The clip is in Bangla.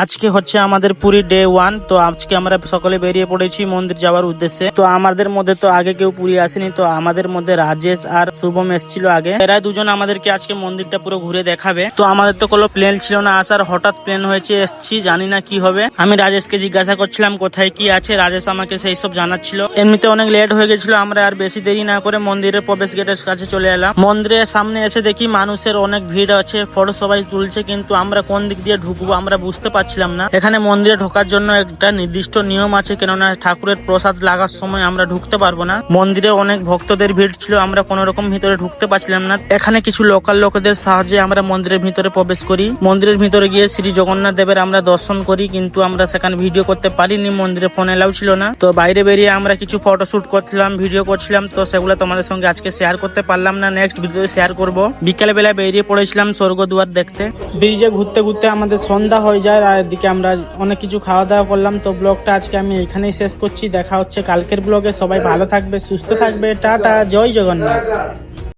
আজকে হচ্ছে আমাদের পুরী ডে 1। তো আজকে আমরা সকলে বেরিয়ে পড়েছি মন্দির যাওয়ার উদ্দেশ্যে। তো আমাদের মধ্যে তো আগে কেউ পুরী আসেনি, তো আমাদের মধ্যে রাজেশ আর শুভম এসেছিল আগে। এরা দুজন আমাদেরকে আজকে মন্দিরটা পুরো ঘুরে দেখাবে। তো আমাদের তো কোনো প্ল্যান ছিল না আসার, হঠাৎ প্ল্যান হয়েছে, এসছি, জানি না কি হবে। আমি রাজেশকে জিজ্ঞাসা করছিলাম কোথায় কি আছে, রাজেশ আমাকে সেই সব জানাচ্ছিল। এমনিতে অনেক লেট হয়ে গেছিল, আমরা আর বেশি দেরি না করে মন্দিরের প্রবেশ গেটের কাছে চলে এলাম। মন্দিরের সামনে এসে দেখি মানুষের অনেক ভিড় আছে, ফটো সবাই তুলছে, কিন্তু আমরা কোন দিক দিয়ে ঢুকবো আমরা বুঝতে পারছিলাম না। এখানে মন্দিরে ঢোকার জন্য একটা নির্দিষ্ট নিয়ম আছে, কেননা ঠাকুরের প্রসাদ লাগার সময় আমরা ঢুকতে পারবো না। মন্দিরে অনেক ভক্তদের ভিড় ছিল, আমরা কোন রকম ভিতরে ঢুকতে পারছিলাম না। এখানে কিছু লোকাল লোকেদের সাহায্যে আমরা মন্দিরের ভিতরে প্রবেশ করি। মন্দিরের ভিতরে গিয়ে শ্রী জগন্নাথ দেবের আমরা দর্শন করি, কিন্তু আমরা সেখানে ভিডিও করতে পারিনি, মন্দিরে ফোন এলাও ছিল না। তো বাইরে বেরিয়ে আমরা কিছু ফটো শুট করছিলাম, ভিডিও করছিলাম, তো সেগুলো তোমাদের সঙ্গে আজকে শেয়ার করতে পারলাম না, নেক্সট ভিডিওতে শেয়ার করব। বিকেল বেলা বেরিয়ে পড়েছিলাম স্বর্গদুয়ার দেখতে। ব্রিজে ঘুরতে ঘুরতে আমাদের সন্ধ্যা হয়ে যায়, আর এদিকে আমরা অনেক কিছু খাওয়া দাওয়া করলাম। তো ব্লগটা আজকে আমি এখানেই শেষ করছি, দেখা হচ্ছে কালকের ব্লগে। সবাই ভালো থাকবে, সুস্থ থাকবে, টাটা, জয় জগন্নাথ।